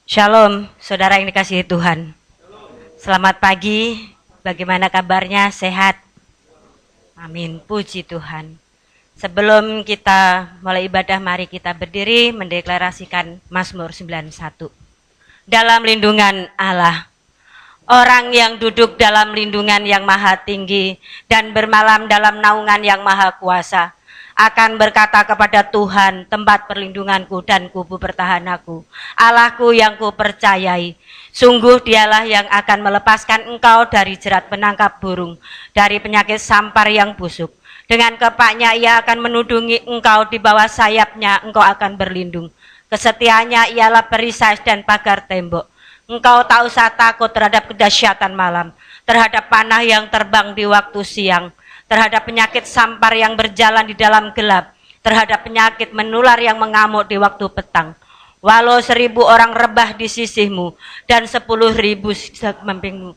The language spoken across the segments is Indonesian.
Shalom, saudara yang dikasihi Tuhan. Selamat pagi, bagaimana kabarnya? Sehat? Amin, puji Tuhan. Sebelum kita mulai ibadah, mari kita berdiri mendeklarasikan Mazmur 91. Dalam lindungan Allah, orang yang duduk dalam lindungan yang maha tinggi dan bermalam dalam naungan yang maha kuasa, akan berkata kepada Tuhan, tempat perlindunganku dan kubu pertahananku, Allahku yang ku percayai. Sungguh dialah yang akan melepaskan engkau dari jerat penangkap burung, dari penyakit sampar yang busuk. Dengan kepaknya ia akan menudungi engkau, di bawah sayapnya engkau akan berlindung. Kesetiaannya ialah perisai dan pagar tembok. Engkau tak usah takut terhadap kedahsyatan malam, terhadap panah yang terbang di waktu siang, terhadap penyakit sampar yang berjalan di dalam gelap, terhadap penyakit menular yang mengamuk di waktu petang. Walau 1000 orang rebah di sisimu dan 10.000 di sampingmu,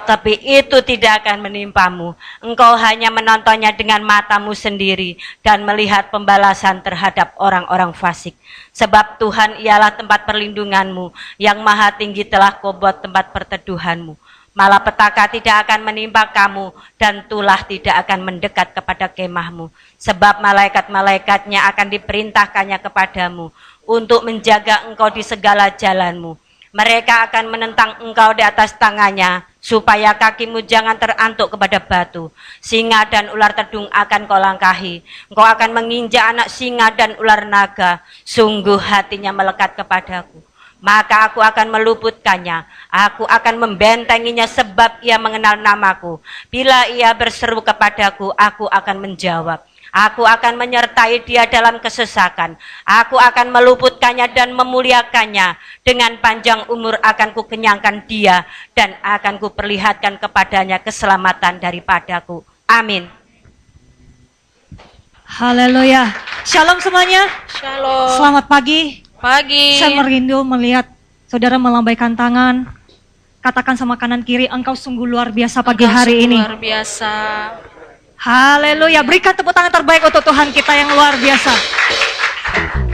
tapi itu tidak akan menimpamu. Engkau hanya menontonnya dengan matamu sendiri dan melihat pembalasan terhadap orang-orang fasik. Sebab Tuhan ialah tempat perlindunganmu, yang maha tinggi telah kau buat tempat perteduhanmu. Malapetaka tidak akan menimpa kamu, dan tulah tidak akan mendekat kepada kemahmu. Sebab malaikat-malaikatnya akan diperintahkannya kepadamu untuk menjaga engkau di segala jalanmu. Mereka akan menentang engkau di atas tangannya, supaya kakimu jangan terantuk kepada batu. Singa dan ular tedung akan kau langkahi. Engkau akan menginjak anak singa dan ular naga. Sungguh hatinya melekat kepadaku, maka aku akan meluputkannya. Aku akan membentenginya sebab ia mengenal namaku. Bila ia berseru kepadaku, aku akan menjawab. Aku akan menyertai dia dalam kesesakan. Aku akan meluputkannya dan memuliakannya. Dengan panjang umur akan kukenyangkan dia, dan akan kuperlihatkan kepadanya keselamatan daripadaku. Amin. Haleluya. Shalom semuanya. Shalom. Selamat pagi. Pagi. Saya merindu melihat saudara melambaikan tangan. Katakan sama kanan kiri, engkau sungguh luar biasa pagi hari ini. Luar biasa. Haleluya. Berikan tepuk tangan terbaik untuk Tuhan kita yang luar biasa.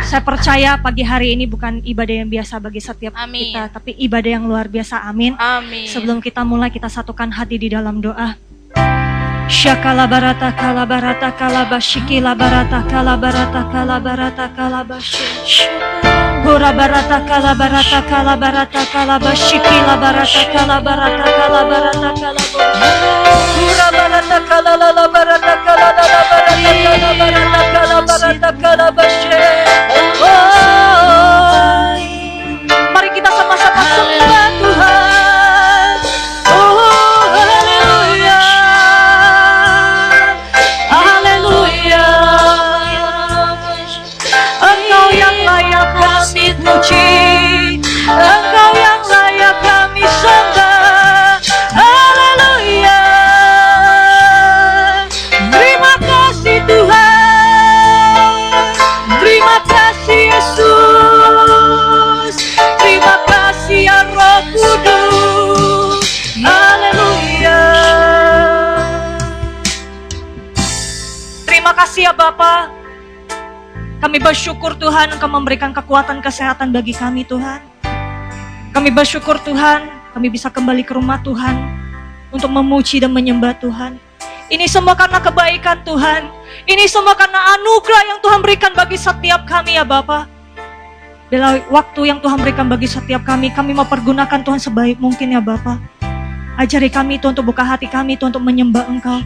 Saya percaya pagi hari ini bukan ibadah yang biasa bagi setiap kita, tapi ibadah yang luar biasa. Amin. Amin. Sebelum kita mulai, kita satukan hati di dalam doa. Syakala barata kala barata kala bashiki la barata kala barata kala barata kala bashi. Hura barata kala barata kala barata kala bashiki la barata kala barata kala barata kala. Hura barata kala la barata kala la barata kala barata kala barata kala bashi. Mari kita sama-sama sembah Tuhan. Oh haleluya. Haleluya. Engkau yang layak kami puji, Engkau yang layak kami sembah. Haleluya. Terima kasih Tuhan, terima kasih Yesus, terima kasih ya Roh Kudus. Haleluya. Terima kasih ya Bapa. Kami bersyukur Tuhan Engkau memberikan kekuatan kesehatan bagi kami Tuhan. Kami bersyukur Tuhan kami bisa kembali ke rumah Tuhan untuk memuji dan menyembah Tuhan. Ini semua karena kebaikan Tuhan. Ini semua karena anugerah yang Tuhan berikan bagi setiap kami ya Bapa. Bila waktu yang Tuhan berikan bagi setiap kami mau pergunakan Tuhan sebaik mungkin ya Bapa. Ajari kami Tuhan untuk buka hati kami Tuhan untuk menyembah Engkau.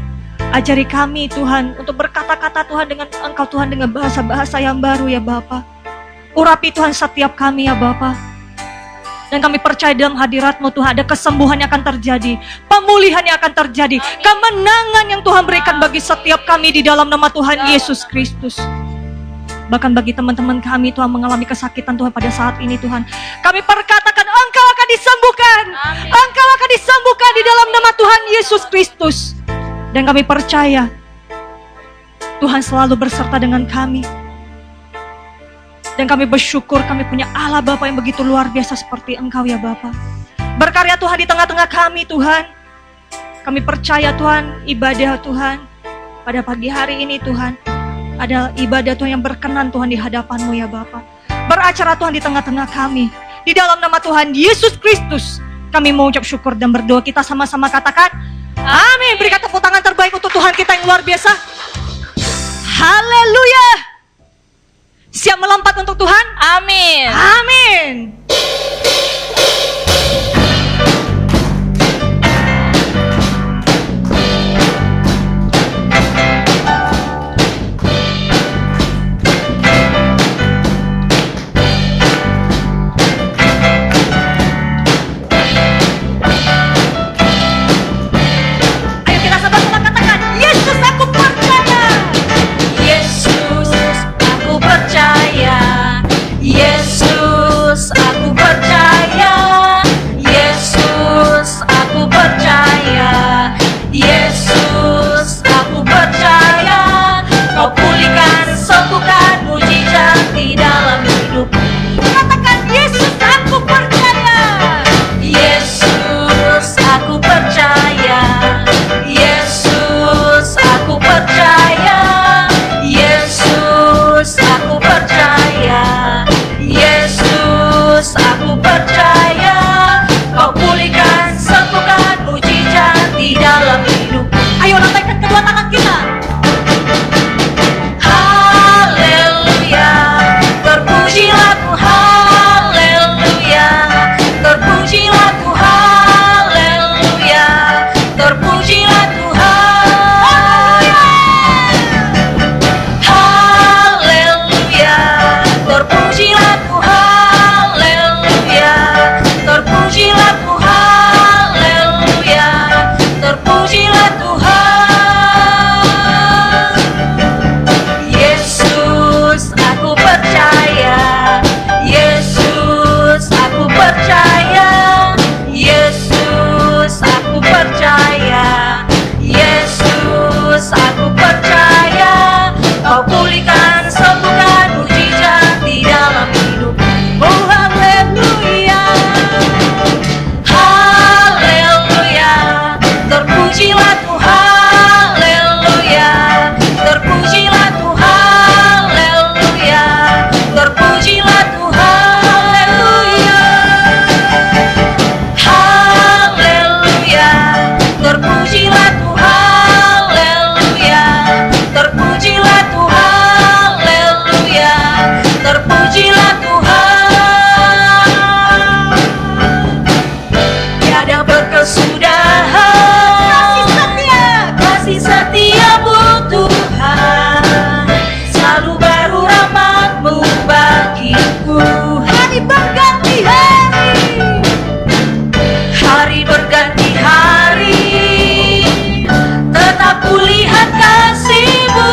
Ajari kami Tuhan untuk berkata-kata Tuhan dengan Engkau Tuhan, dengan bahasa-bahasa yang baru ya Bapa. Urapi Tuhan setiap kami ya Bapa. Dan kami percaya dalam hadirat-Mu Tuhan ada kesembuhan yang akan terjadi, pemulihan yang akan terjadi, kemenangan yang Tuhan berikan bagi setiap kami di dalam nama Tuhan Yesus Kristus. Bahkan bagi teman-teman kami Tuhan mengalami kesakitan Tuhan pada saat ini Tuhan, kami perkatakan Engkau akan disembuhkan. Engkau akan disembuhkan di dalam nama Tuhan Yesus Kristus. Dan kami percaya Tuhan selalu berserta dengan kami. Dan kami bersyukur kami punya Allah Bapa yang begitu luar biasa seperti Engkau ya Bapa. Berkarya Tuhan di tengah-tengah kami Tuhan. Kami percaya Tuhan ibadah Tuhan pada pagi hari ini Tuhan adalah ibadah Tuhan yang berkenan Tuhan di hadapan-Mu ya Bapa. Beracara Tuhan di tengah-tengah kami. Di dalam nama Tuhan Yesus Kristus, kami mengucap syukur dan berdoa. Kita sama-sama katakan, amin. Berikan tepuk tangan terbaik untuk Tuhan kita yang luar biasa. Haleluya. Siap melompat untuk Tuhan? Amin. Amin. Ayo kita sama-sama katakan, Yesus aku percaya. Yesus, aku percaya. Yesus, aku percaya. Yesus, aku percaya. Yesus, aku percaya. Kau pulihkan, sembuhkan, mujizat di dalam hidup. Katakan, Yesus aku percaya. Yesus, aku percaya. Yesus, aku percaya. Yesus, aku percaya. Yesus, aku percaya. Kau pulihkan, sembuhkan, mujizat di dalam hidup. Ayo lambaikan kedua tangan kita. Haleluya, terpujilah Tuhan. Haleluya, terpujilah Tuhan. Haleluya, terpujilah Tuhan. Haleluya, terpujilah Tuhan. Haleluya, terpujilah Tuhan. Haleluya, terpujilah Tuhan. Yesus, aku percaya. Yesus, aku percaya. Yesus, aku percaya. Yesus, aku percaya. Kau pulihkan, sembuhkan, mujizat di dalam hidup. Oh haleluya. Haleluya, terpujilah Tuhan. Haleluya, terpujilah Tuhan. Haleluya, terpujilah Tuhan. Haleluya, terpujilah Tuhan. Haleluya, terpujilah Tuhan. Haleluya, terpujilah Tuhan. Tiada berkesudahan, kasih setiamu Tuhan, selalu baru rahmat-Mu bagiku. Hari berganti hari, hari berganti hari, tetap kulihat kasih-Mu,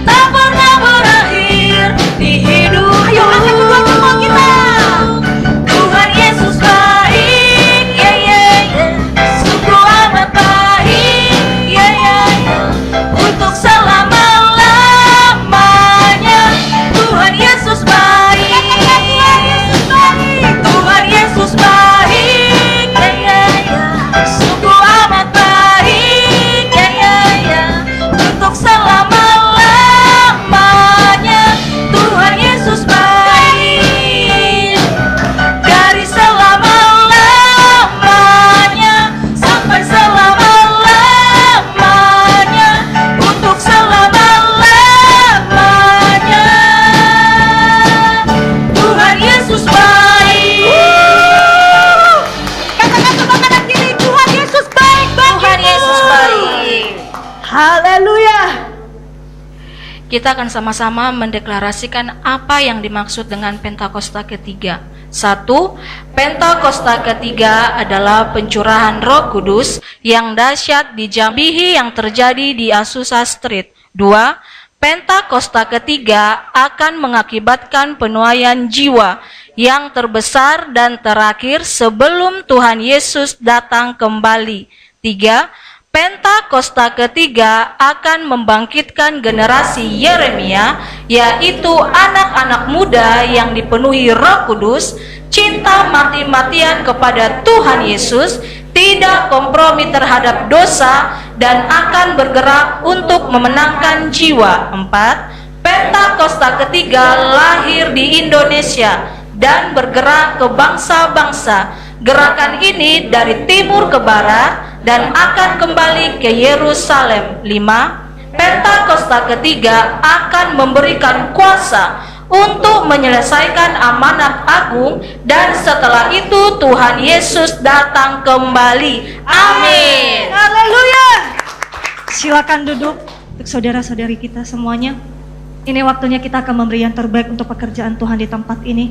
tak pernah berakhir di hidupku. Ayo angkat kedua jempol kita. Tuhan Yesus baik, ya ya ya, sungguh amat baik, ya ya ya, untuk selama-lamanya. Tuhan Yesus baik, Tuhan Yesus baik, ya ya ya, sungguh amat baik, ya ya ya, untuk selama-lamanya. Tuhan Yesus baik, dari selama-lamanya sampai selama-lamanya, untuk selama-lamanya. Tuhan Yesus baik. Katakan sebelah kanan kiri, Tuhan Yesus baik bagimu. Tuhan Yesus baik. Haleluya. Kita akan sama-sama mendeklarasikan apa yang dimaksud dengan Pentakosta ketiga. 1. Pentakosta ketiga adalah pencurahan Roh Kudus yang dahsyat di Jambihi yang terjadi di Azusa Street. 2. Pentakosta ketiga akan mengakibatkan penuaian jiwa yang terbesar dan terakhir sebelum Tuhan Yesus datang kembali. 3. Pentakosta ketiga akan membangkitkan generasi Yeremia, yaitu anak-anak muda yang dipenuhi Roh Kudus, cinta mati-matian kepada Tuhan Yesus, tidak kompromi terhadap dosa, dan akan bergerak untuk memenangkan jiwa. 4. Pentakosta ketiga lahir di Indonesia, dan bergerak ke bangsa-bangsa. Gerakan ini dari timur ke barat dan akan kembali ke Yerusalem. 5. Pentakosta ketiga akan memberikan kuasa untuk menyelesaikan amanat agung, dan setelah itu Tuhan Yesus datang kembali. Amin. Haleluya. Silakan duduk untuk saudara-saudari kita semuanya. Ini waktunya kita akan memberi yang terbaik untuk pekerjaan Tuhan di tempat ini.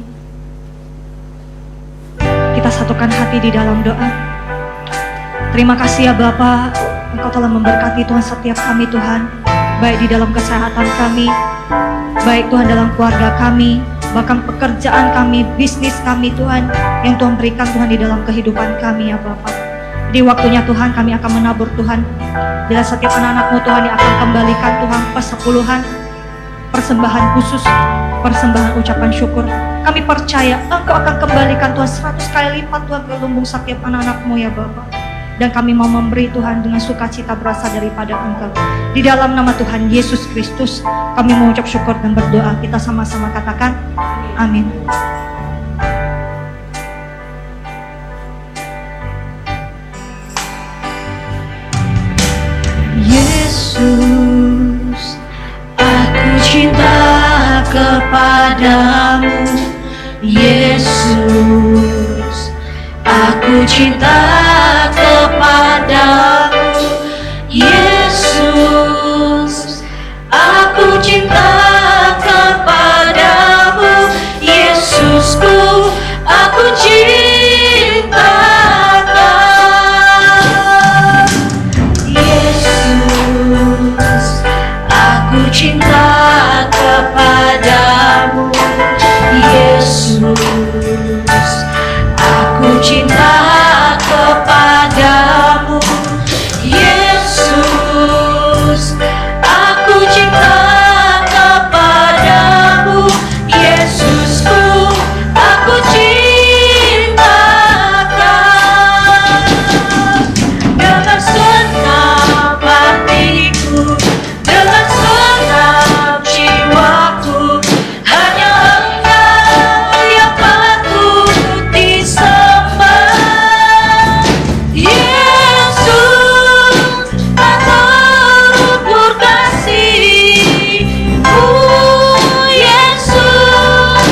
Kita satukan hati di dalam doa. Terima kasih ya Bapa, Engkau telah memberkati Tuhan setiap kami Tuhan, baik di dalam kesehatan kami, baik Tuhan dalam keluarga kami, bahkan pekerjaan kami, bisnis kami Tuhan, yang Tuhan berikan Tuhan di dalam kehidupan kami ya Bapa. Di waktunya Tuhan kami akan menabur Tuhan, bila setiap anak-anak-Mu Tuhan yang akan kembalikan Tuhan persepuluhan, persembahan khusus, persembahan ucapan syukur. Kami percaya Engkau akan kembalikan Tuhan 100 kali lipat Tuhan ke lumbung setiap anak-anak-Mu ya Bapa. Dan kami mau memberi Tuhan dengan sukacita berasal daripada Engkau. Di dalam nama Tuhan Yesus Kristus kami mengucap syukur dan berdoa. Kita sama-sama katakan amin. Yesus, aku cinta kepadamu. Yesus, aku cinta kepadamu. Yesus, aku cinta kepadamu. Yesusku, aku cinta. Yesus, aku cinta kepadamu. Yesus, aku cinta kepadamu. Yesus, aku cinta kepadamu. Yesusku, aku cintakan. Dengan senang hatiku, dengan senang jiwaku, hanya Engkau yang patut disembah. Yesus, aku berkasih-Mu. Yesus,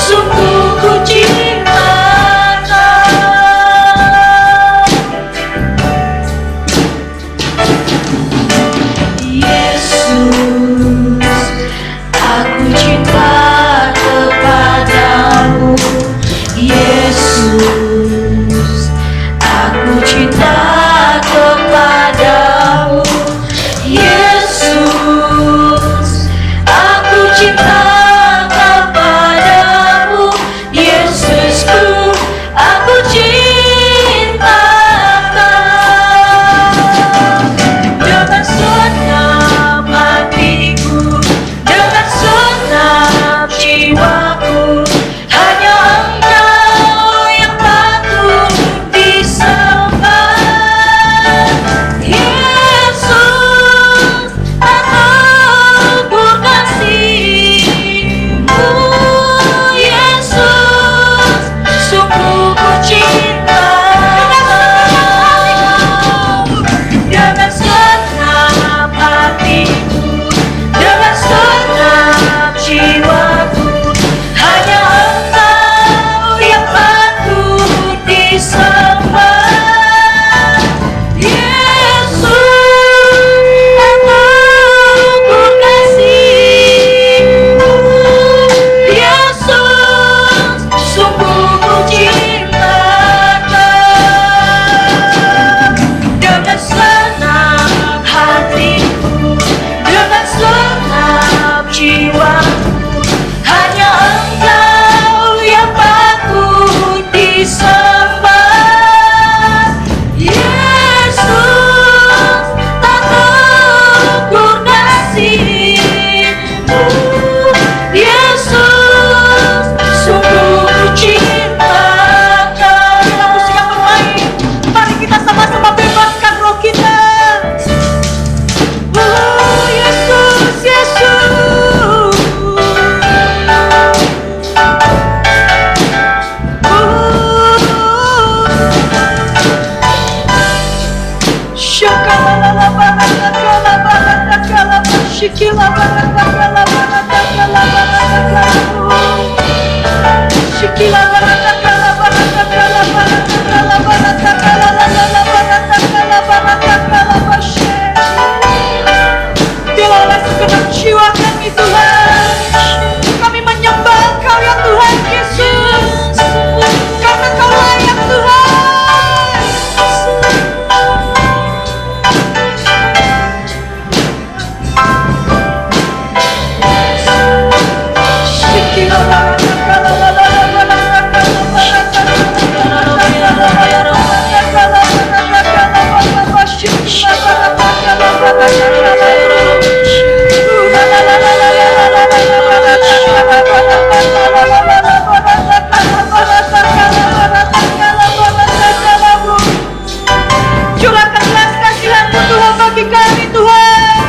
sungguh ku cintakan. Yesus, aku cinta kepadamu. Yesus, aku cinta kepadamu. Yesus, aku cinta kepadamu. Yesusku, aku cintakan. Dengan senang hatiku, dengan senang jiwaku, hanya Engkau yang patut disembah. Yesus, aku berkasih-Mu. Yesus, sungguh ku cintakan. Dengan senang hatiku, dengan senang jiwaku, hanya Engkau yang patut disembah. Yesus, aku berkasih-Mu. Yesus, sungguh ku cintakan. Dengan senang hatiku, dengan senang jiwaku, hanya Engkau yang patut disembah. Shikila barata kala barata kala barata kala. Shikila barata kala barata kala barata kala barata kala la barata kala barata kala bashe. Bila oleh segenap jiwa kami Tuhan, kami menyembah Engkau ya Tuhan Yesus, karena Kau layak Tuhan. Shikila barata kala barata kala barata kala barata kala curahkan belas kasihan-Mu Tuhan bagi kami Tuhan.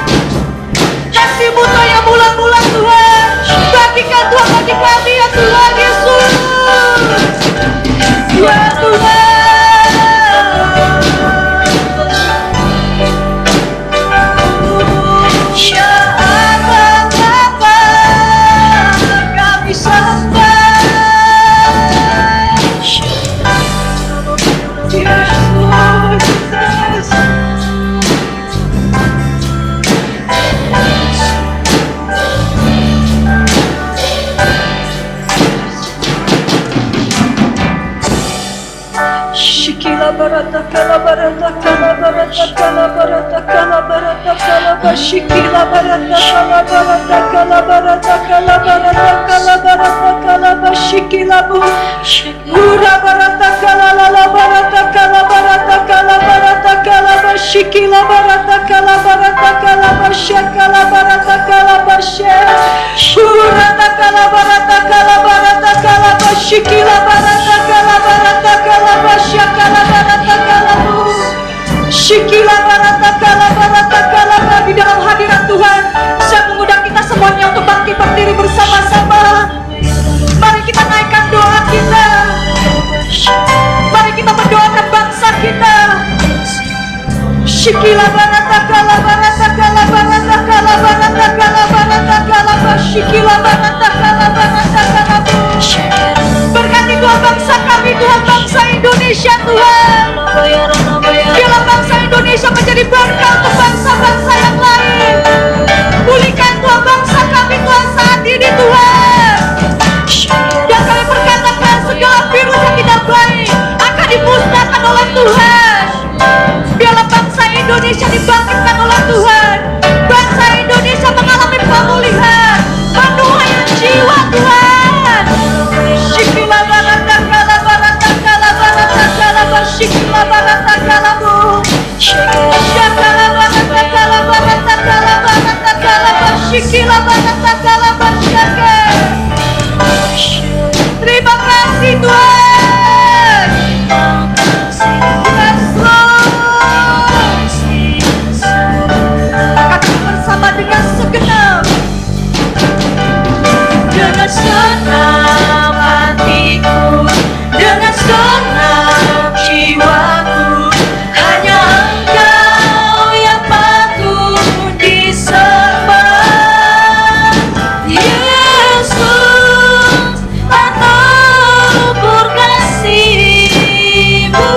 Kasih-Mu yang bulan-bulan Tuhan, bagikan Tuhan bagi kami ya Tuhan Yesus. Ya Tuhan. Shikila barata kala barata kala barata kala barata kala barata kala bashikila barata kala barata kala barata kala barata kala barata kala bashikila bu ura barata kala la barata kala barata kala barata kala bashikila barata kala barata kala bashakala barata kala bashe ura kala barata kala bashikila barata kala Shakala barata kalamu, Shikila barata kala di dalam hadirat Tuhan. Saya mengundang kita semuanya untuk bangkit berdiri bersama-sama. Mari kita naikkan doa kita. Mari kita mendoakan bangsa kita. Shikila barata kala barata kala barata kala barata kala barata kala Shikila barata kala barata kala. Berkati Tuhan bangsa kami, Tuhan bangsa Indonesia Tuhan. Biarlah bangsa Indonesia menjadi berkat untuk bangsa-bangsa yang lain. Pulihkan Tuhan bangsa kami Tuhan saat ini Tuhan. Dan kami berkatakan segala virus yang tidak baik akan dimusnahkan oleh Tuhan. Biarlah bangsa Indonesia dibangkitkan oleh Tuhan. Bangsa Indonesia mengalami pemulihan, penuhan jiwa Tuhan. Shikila barata kala barata kala barata kala bashikila barata kala bu shakala barata kala barata kala barata kala bashikila barata kala bashake. Terima kasih Tuhan. Yes Lord. Kami bersama dengan segenap senang hatiku, dengan senang jiwaku, hanya Engkau yang patut disembah. Yesus, atur kasih-Mu.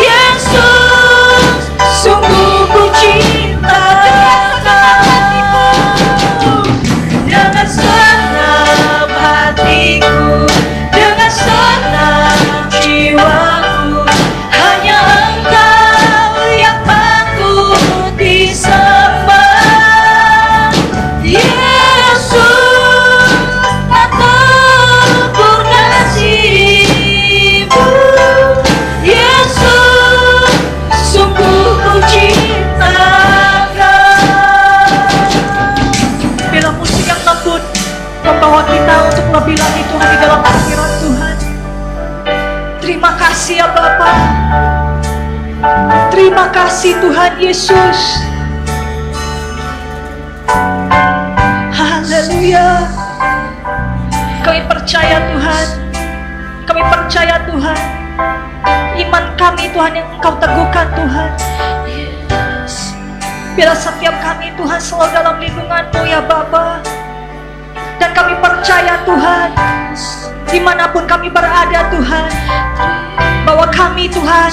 Yesus, sungguh ku cinta hatiku, dengan senang hatiku, dengan senang jiwaku, hanya Engkau yang patut disembah. Yesus, atur kasih-Mu. Yesus, sungguh ku cinta Kau. Bila musik yang lembut membawa kita untuk lebih lagi Tuhan di dalam hadirat Tuhan. Terima kasih ya Bapa. Terima kasih Tuhan Yesus. Haleluya. Kami percaya Tuhan. Kami percaya Tuhan. Iman kami Tuhan yang Engkau teguhkan Tuhan. Biarlah setiap kami Tuhan selalu dalam lindungan-Mu ya Bapa. Dan kami percaya Tuhan, dimanapun kami berada Tuhan, bahwa kami Tuhan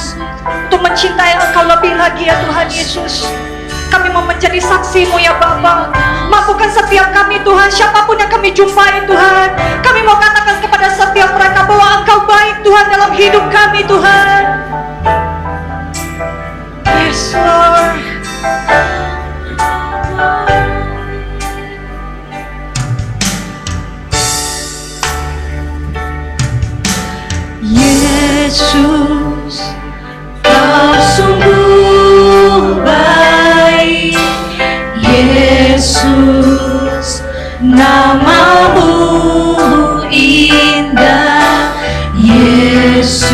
untuk mencintai Engkau lebih lagi ya Tuhan Yesus. Kami mau menjadi saksi-Mu ya Bapa. Mampukan setiap kami Tuhan, siapapun yang kami jumpai Tuhan, kami mau katakan kepada setiap mereka bahwa Engkau baik Tuhan dalam hidup kami Tuhan. Yes Lord. Yesus, Kau sungguh baik. Yesus, nama-Mu indah. Yesus,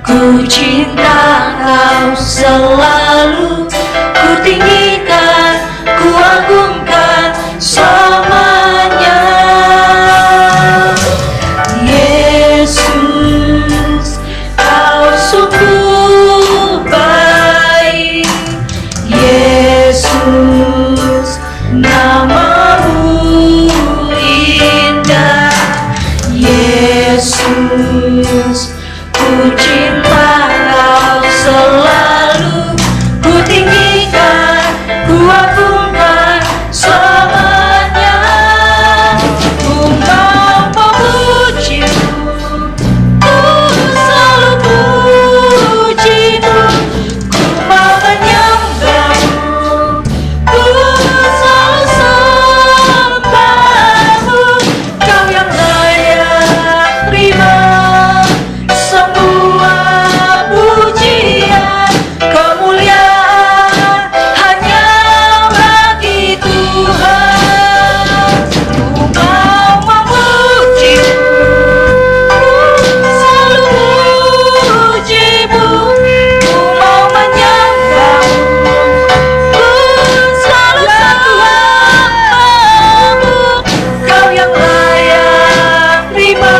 ku cinta Kau selalu, ku tinggikan, ku agungkan selamanya. Yesus, Kau sungguh baik. Yesus, nama-Mu indah. Yesus, ku cinta Kau selalu, ku tinggikan, ku agungkan selamanya. Ku mau memuji-Mu, ku selalu puji-Mu. Ku mau menyembah-Mu, ku selalu sembah-Mu. Kau yang layak terima semua pujian, kemuliaan hanya bagi Tuhan. Ku mau memuji-Mu, ku selalu puji-Mu. Ku mau menyembah-Mu, ku selalu sembah-Mu. Kau yang layak terima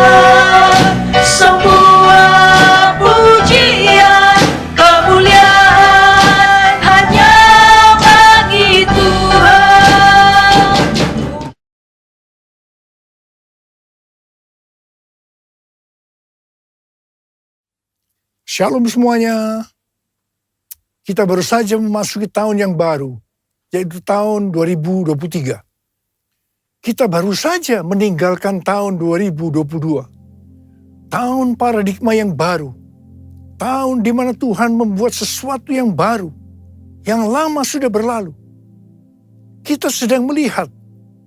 semua pujian, kemuliaan hanya bagi Tuhan. Shalom semuanya. Kita baru saja memasuki tahun yang baru, yaitu tahun 2023. Kita baru saja meninggalkan tahun 2022. Tahun paradigma yang baru. Tahun di mana Tuhan membuat sesuatu yang baru. Yang lama sudah berlalu. Kita sedang melihat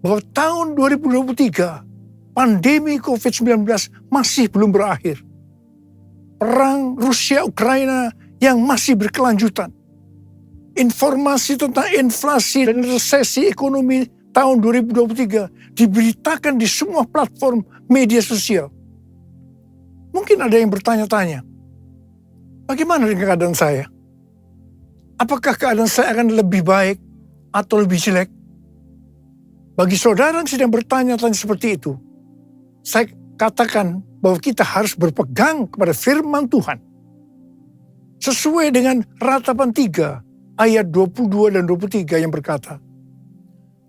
bahwa tahun 2023, pandemi COVID-19 masih belum berakhir. Perang Rusia-Ukraina yang masih berkelanjutan. Informasi tentang inflasi dan resesi ekonomi tahun 2023 diberitakan di semua platform media sosial. Mungkin ada yang bertanya-tanya, bagaimana dengan keadaan saya? Apakah keadaan saya akan lebih baik atau lebih jelek? Bagi saudara yang sedang bertanya-tanya seperti itu, saya katakan bahwa kita harus berpegang kepada firman Tuhan. Sesuai dengan Ratapan 3 ayat 22 dan 23 yang berkata,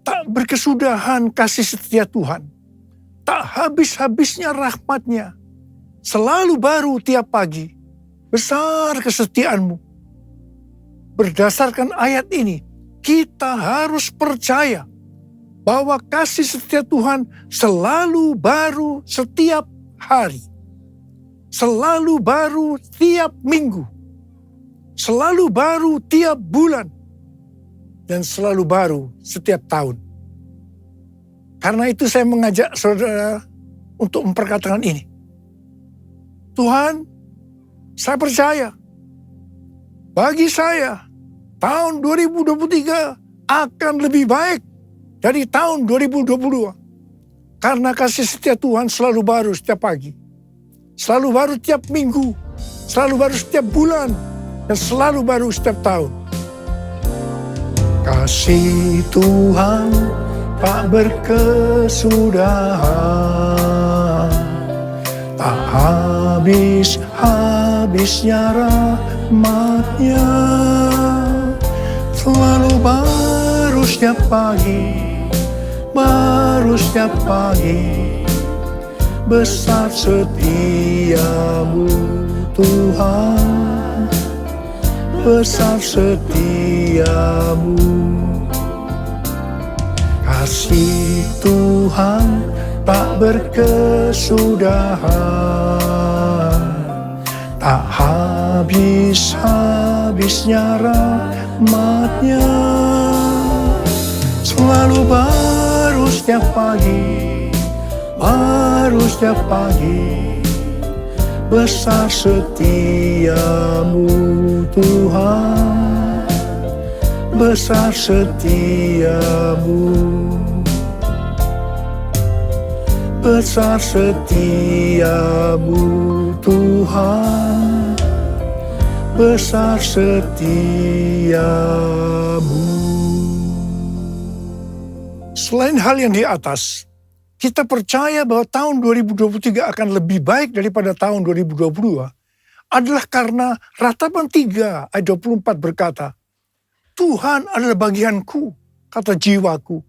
tak berkesudahan kasih setia Tuhan, tak habis-habisnya rahmat-Nya, selalu baru tiap pagi, besar kesetiaan-Mu. Berdasarkan ayat ini, kita harus percaya bahwa kasih setia Tuhan selalu baru setiap hari. Selalu baru tiap minggu. Selalu baru tiap bulan. Dan selalu baru setiap tahun. Karena itu saya mengajak saudara untuk memperkatakan ini. Tuhan, saya percaya. Bagi saya, tahun 2023 akan lebih baik dari tahun 2022. Karena kasih setia Tuhan selalu baru setiap pagi. Selalu baru tiap minggu. Selalu baru setiap bulan. Dan selalu baru setiap tahun. Kasih Tuhan tak berkesudahan. Tak habis-habisnya rahmat-Nya, Selalu baru setiap pagi, besar setiamu Tuhan, besar setiamu. Kasih Tuhan tak berkesudahan, tak habis-habisnya rahmat-Nya. Selalu baru setiap pagi, besar setiamu Tuhan, besar setiamu, besar setiamu Tuhan, besar setiamu. Selain hal yang di atas, kita percaya bahwa tahun 2023 akan lebih baik daripada tahun 2022 adalah karena Ratapan 3 ayat 24 berkata, Tuhan adalah bagianku, kata jiwaku.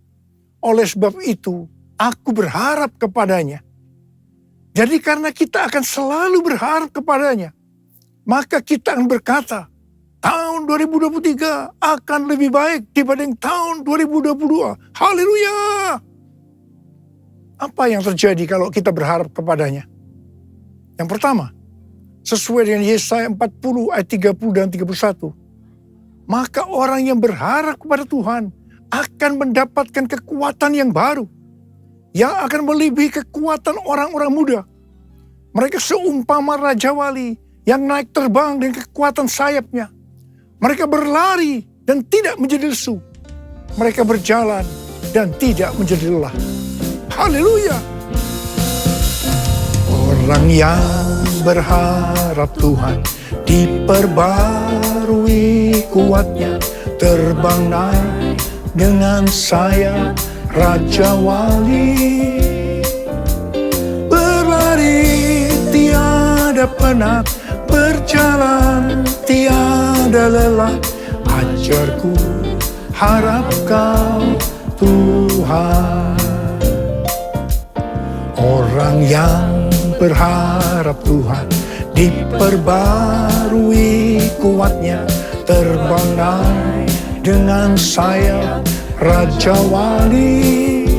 Oleh sebab itu, aku berharap kepadanya. Jadi karena kita akan selalu berharap kepadanya, maka kita akan berkata, tahun 2023 akan lebih baik dibanding tahun 2022. Haleluya! Apa yang terjadi kalau kita berharap kepadanya? Yang pertama, sesuai dengan Yesaya 40 ayat 30 dan 31, maka orang yang berharap kepada Tuhan akan mendapatkan kekuatan yang baru, yang akan melebihi kekuatan orang-orang muda. Mereka seumpama Raja Wali yang naik terbang dengan kekuatan sayapnya. Mereka berlari dan tidak menjadi lesu. Mereka berjalan dan tidak menjadi lelah. Haleluya! Orang yang berharap Tuhan diperbarui kuatnya, terbang naik dengan sayap Raja Wali. Berlari tiada penat, berjalan tiada lelah. Ajarku, harap kau Tuhan. Orang yang berharap Tuhan diperbarui kuatnya, terbang naik dengan sayap Raja Wali.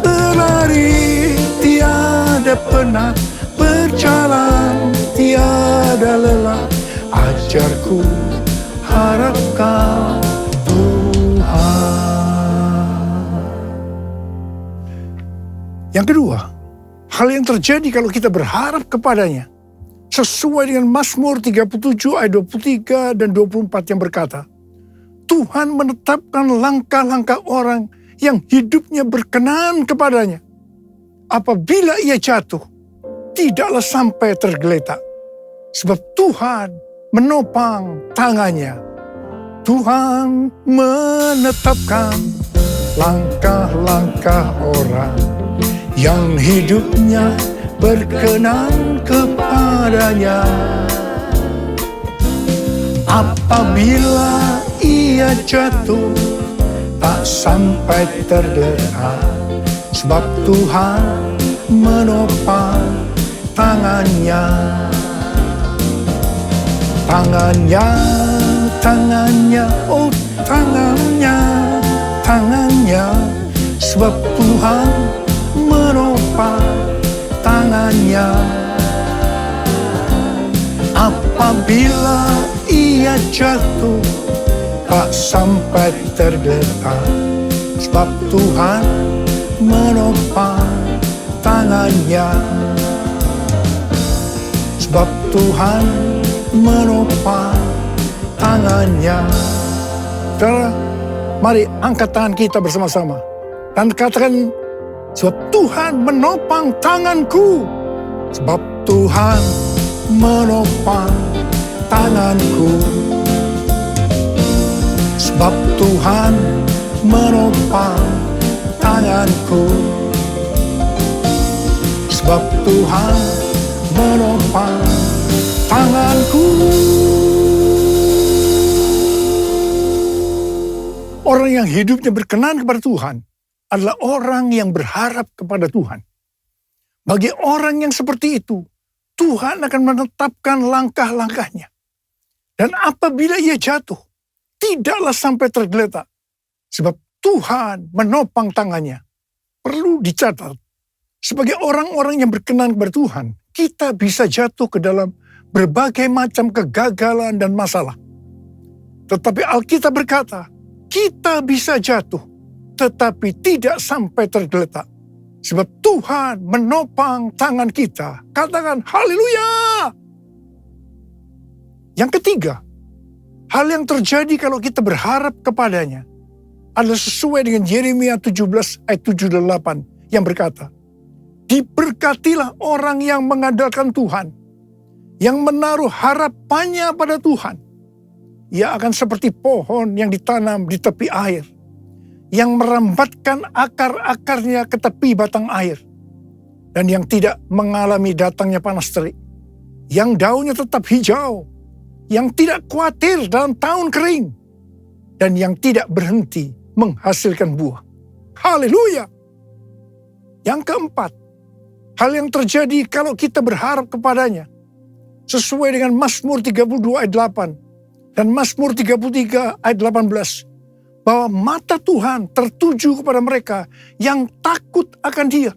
Berlari tiada penat, berjalan tiada lelah. Ajarku, harap kau Tuhan. Yang kedua, hal yang terjadi kalau kita berharap kepadanya, sesuai dengan Mazmur 37 ayat 23 dan 24 yang berkata, Tuhan menetapkan langkah-langkah orang yang hidupnya berkenan kepadanya. Apabila ia jatuh, tidaklah sampai tergeletak. Sebab Tuhan menopang tangannya. Tuhan menetapkan langkah-langkah orang yang hidupnya berkenan kepadanya. Apabila ia jatuh, tak sampai tergeletak. Sebab Tuhan menopang tangannya. Tangannya, tangannya, oh tangannya, tangannya. Sebab Tuhan menopang tangannya. Apabila ia jatuh, tak sampai tergeletak. Sebab Tuhan menopang tangannya. Sebab Tuhan menopang tangannya. Saudara, mari angkat tangan kita bersama-sama dan katakan, sebab Tuhan menopang tanganku. Sebab Tuhan menopang tanganku. Sebab Tuhan menopang tanganku. Sebab Tuhan menopang tanganku. Orang yang hidupnya berkenan kepada Tuhan adalah orang yang berharap kepada Tuhan. Bagi orang yang seperti itu, Tuhan akan menetapkan langkah-langkahnya. Dan apabila ia jatuh, tidaklah sampai tergeletak. Sebab Tuhan menopang tangannya. Perlu dicatat, sebagai orang-orang yang berkenan kepada Tuhan, kita bisa jatuh ke dalam berbagai macam kegagalan dan masalah. Tetapi Alkitab berkata, kita bisa jatuh, tetapi tidak sampai tergeletak. Sebab Tuhan menopang tangan kita. Katakan haleluya. Yang ketiga, hal yang terjadi kalau kita berharap kepadanya adalah sesuai dengan Yeremia 17 ayat 7-8 yang berkata, diberkatilah orang yang mengandalkan Tuhan, yang menaruh harapannya pada Tuhan. Ia akan seperti pohon yang ditanam di tepi air, yang merambatkan akar-akarnya ke tepi batang air, dan yang tidak mengalami datangnya panas terik, yang daunnya tetap hijau, yang tidak khawatir dalam tahun kering, dan yang tidak berhenti menghasilkan buah. Haleluya! Yang keempat, hal yang terjadi kalau kita berharap kepadanya, sesuai dengan Mazmur 32 ayat 8 dan Mazmur 33 ayat 18, bahwa mata Tuhan tertuju kepada mereka yang takut akan Dia,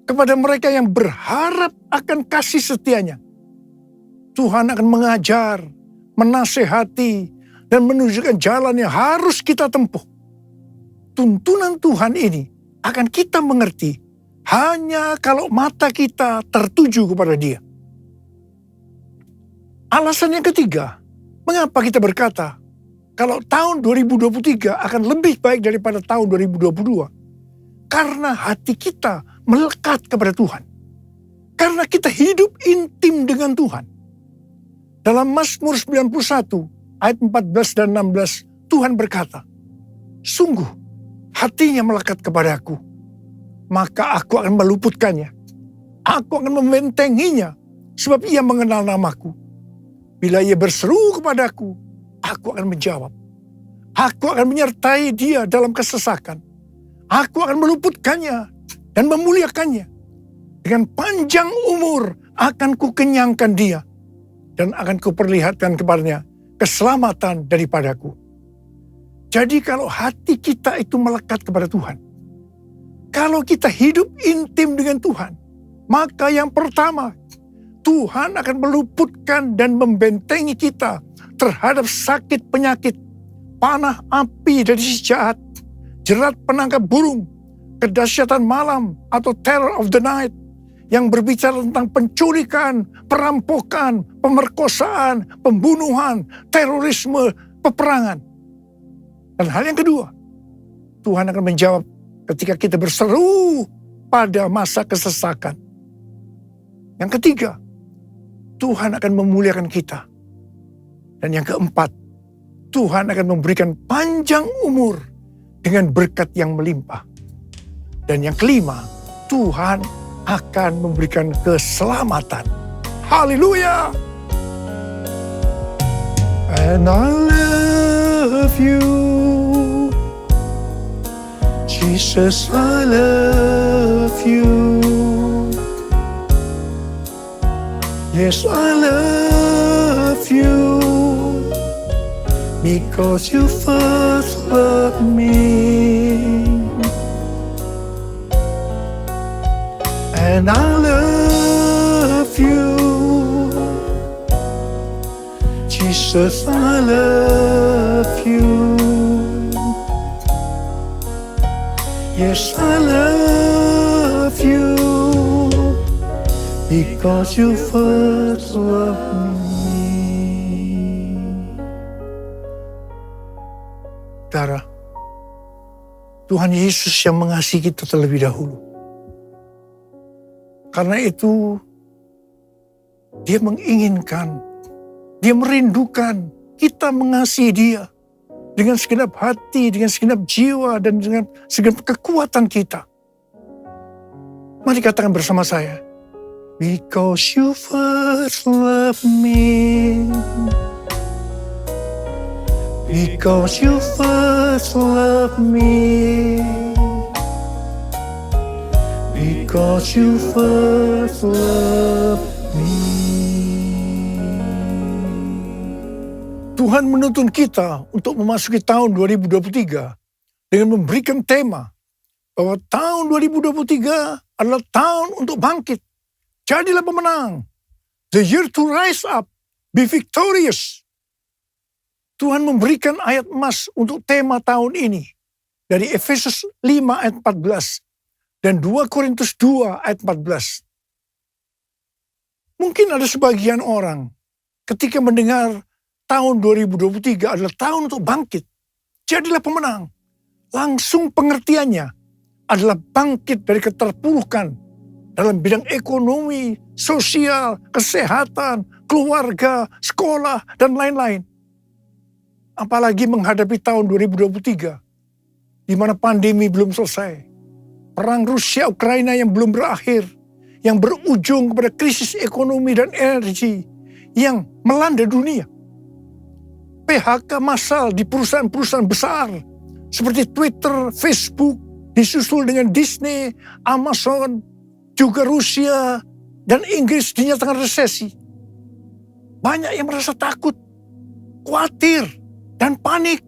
kepada mereka yang berharap akan kasih setianya. Tuhan akan mengajar, menasehati, dan menunjukkan jalan yang harus kita tempuh. Tuntunan Tuhan ini akan kita mengerti hanya kalau mata kita tertuju kepada Dia. Alasan yang ketiga, mengapa kita berkata kalau tahun 2023 akan lebih baik daripada tahun 2022? Karena hati kita melekat kepada Tuhan. Karena kita hidup intim dengan Tuhan. Dalam Mazmur 91 ayat 14 dan 16, Tuhan berkata, sungguh hatinya melekat kepadaku, maka aku akan meluputkannya. Aku akan membentenginya, sebab ia mengenal namaku. Bila ia berseru kepadaku, aku akan menjawab. Aku akan menyertai dia dalam kesesakan. Aku akan meluputkannya dan memuliakannya. Dengan panjang umur akan kukenyangkan dia, dan akan kuperlihatkan kepadanya keselamatan daripadaku. Jadi kalau hati kita itu melekat kepada Tuhan, kalau kita hidup intim dengan Tuhan, maka yang pertama, Tuhan akan meluputkan dan membentengi kita terhadap sakit penyakit, panah api dari si jahat, jerat penangkap burung, kedahsyatan malam atau terror of the night, yang berbicara tentang penculikan, perampokan, pemerkosaan, pembunuhan, terorisme, peperangan. Dan hal yang kedua, Tuhan akan menjawab ketika kita berseru pada masa kesesakan. Yang ketiga, Tuhan akan memuliakan kita. Dan yang keempat, Tuhan akan memberikan panjang umur dengan berkat yang melimpah. Dan yang kelima, Tuhan akan memberikan keselamatan. Haleluya! And I love you, Jesus, I love you. Yes, I love you, because you first loved me. And I love you, Jesus, I love you. Yes, I love you, because you first loved me. Saudara, Tuhan Yesus yang mengasihi kita terlebih dahulu. Karena itu, Dia menginginkan, Dia merindukan kita mengasihi Dia dengan segenap hati, dengan segenap jiwa, dan dengan segenap kekuatan kita. Mari katakan bersama saya, because you first loved me, Because you first loved me. Because you first loved me. Tuhan menuntun kita untuk memasuki tahun 2023 dengan memberikan tema bahwa tahun 2023 adalah tahun untuk bangkit. Jadilah pemenang. The year to rise up, be victorious. Tuhan memberikan ayat emas untuk tema tahun ini dari Efesus 5 ayat 14 dan 2 Korintus 2 ayat 14. Mungkin ada sebagian orang ketika mendengar tahun 2023 adalah tahun untuk bangkit. Jadilah pemenang. Langsung pengertiannya adalah bangkit dari keterpurukan dalam bidang ekonomi, sosial, kesehatan, keluarga, sekolah, dan lain-lain. Apalagi menghadapi tahun 2023, di mana pandemi belum selesai. Perang Rusia-Ukraina yang belum berakhir, yang berujung kepada krisis ekonomi dan energi yang melanda dunia. PHK massal di perusahaan-perusahaan besar seperti Twitter, Facebook, disusul dengan Disney, Amazon, juga Rusia dan Inggris dinyatakan resesi. Banyak yang merasa takut, khawatir, dan panik.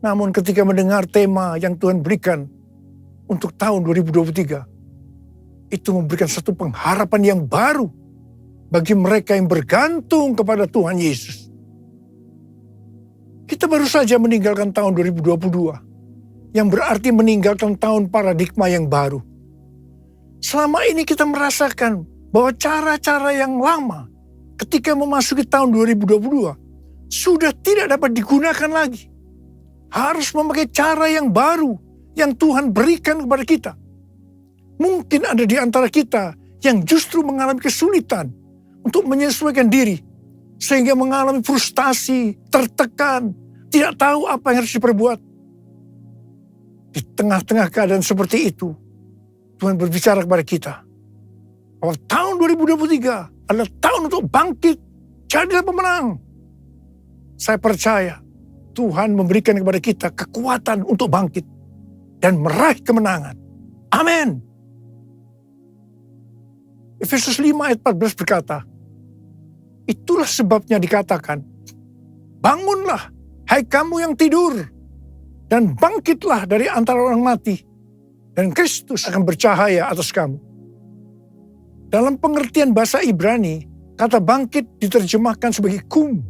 Namun ketika mendengar tema yang Tuhan berikan untuk tahun 2023, itu memberikan satu pengharapan yang baru bagi mereka yang bergantung kepada Tuhan Yesus. Kita baru saja meninggalkan tahun 2022, yang berarti meninggalkan tahun paradigma yang baru. Selama ini kita merasakan bahwa cara-cara yang lama ketika memasuki tahun 2022 sudah tidak dapat digunakan lagi. Harus memakai cara yang baru yang Tuhan berikan kepada kita. Mungkin ada di antara kita yang justru mengalami kesulitan untuk menyesuaikan diri, sehingga mengalami frustasi, tertekan, tidak tahu apa yang harus diperbuat. Di tengah-tengah keadaan seperti itu, Tuhan berbicara kepada kita bahwa tahun 2023 adalah tahun untuk bangkit, jadilah pemenang. Saya percaya Tuhan memberikan kepada kita kekuatan untuk bangkit dan meraih kemenangan. Amin. Efesus 5 ayat 14 berkata, itulah sebabnya dikatakan, bangunlah, hai kamu yang tidur, dan bangkitlah dari antara orang mati, dan Kristus akan bercahaya atas kamu. Dalam pengertian bahasa Ibrani, kata bangkit diterjemahkan sebagai kum,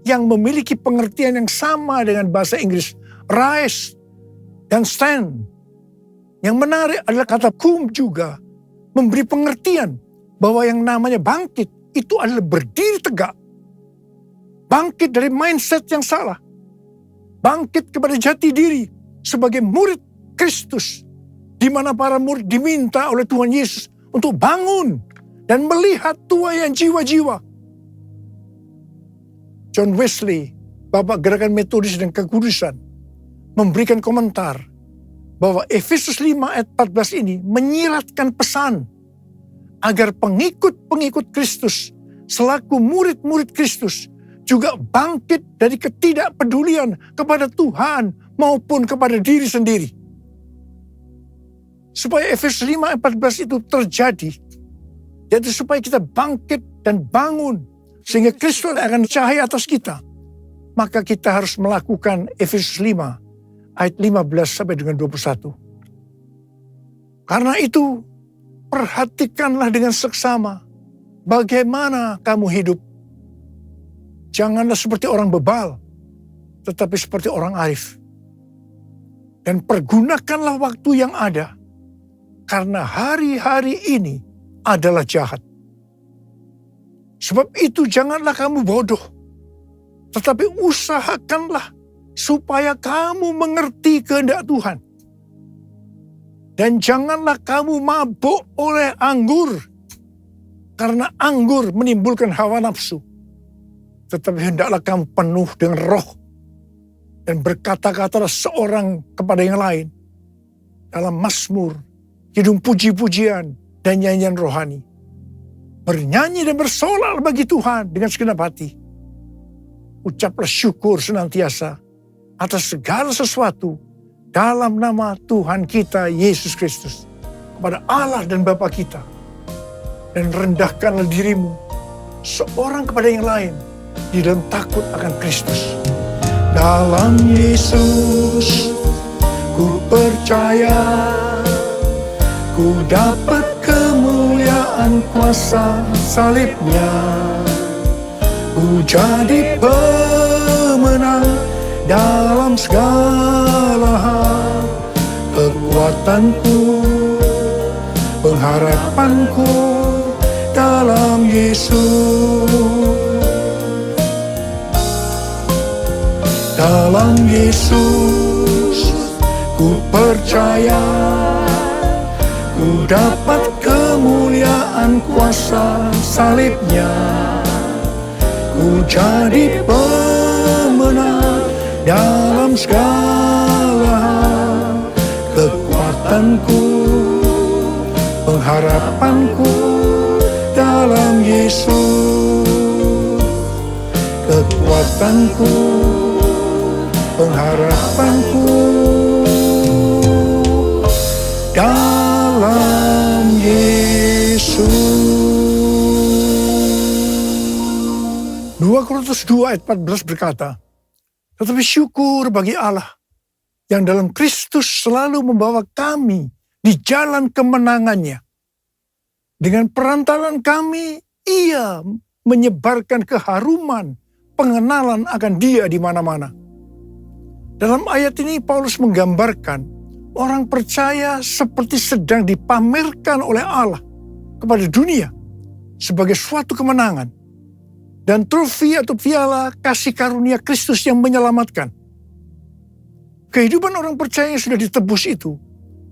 yang memiliki pengertian yang sama dengan bahasa Inggris, rise dan stand. Yang menarik adalah kata kum juga memberi pengertian bahwa yang namanya bangkit itu adalah berdiri tegak. Bangkit dari mindset yang salah. Bangkit kepada jati diri sebagai murid Kristus, di mana para murid diminta oleh Tuhan Yesus untuk bangun dan melihat tuaian jiwa-jiwa. John Wesley, Bapak Gerakan Metodis dan Kekudusan, memberikan komentar bahwa Efesus 5 ayat 14 ini menyiratkan pesan agar pengikut-pengikut Kristus selaku murid-murid Kristus juga bangkit dari ketidakpedulian kepada Tuhan maupun kepada diri sendiri. Supaya Efesus 5 ayat 14 itu terjadi, yaitu supaya kita bangkit dan bangun sehingga Kristus akan cahaya atas kita, maka kita harus melakukan Efesus 5 ayat 15 sampai dengan 21. Karena itu, perhatikanlah dengan seksama bagaimana kamu hidup. Janganlah seperti orang bebal, tetapi seperti orang arif. Dan pergunakanlah waktu yang ada, karena hari-hari ini adalah jahat. Sebab itu janganlah kamu bodoh, tetapi usahakanlah supaya kamu mengerti kehendak Tuhan. Dan janganlah kamu mabuk oleh anggur, karena anggur menimbulkan hawa nafsu. Tetapi hendaklah kamu penuh dengan roh, dan berkata-katalah seorang kepada yang lain dalam mazmur, kidung puji-pujian, dan nyanyian rohani. Bernyanyi dan bersolat bagi Tuhan dengan segenap hati. ucaplah syukur senantiasa atas segala sesuatu dalam nama Tuhan kita Yesus Kristus kepada Allah dan Bapa kita. Dan rendahkanlah dirimu seorang kepada yang lain di dalam takut akan Kristus. Dalam Yesus ku percaya, ku dapat kemuliaan kuasa salibnya. Ku jadi pemenang dalam segala hal. Kekuatanku, pengharapanku dalam Yesus. Dalam Yesus ku percaya, ku dapat kemuliaan kuasa salibnya. Ku jadi pemenang dalam segala hal. Kekuatanku, pengharapanku dalam Yesus. Kekuatanku, pengharapanku dalam Yesus. 2 Korintus 2 ayat 14 berkata, tetapi syukur bagi Allah yang dalam Kristus selalu membawa kami di jalan kemenangannya. Dengan perantaran kami, Ia menyebarkan keharuman, pengenalan akan Dia di mana-mana. Dalam ayat ini Paulus menggambarkan orang percaya seperti sedang dipamerkan oleh Allah kepada dunia sebagai suatu kemenangan dan trofi atau piala kasih karunia Kristus yang menyelamatkan. Kehidupan orang percaya yang sudah ditebus itu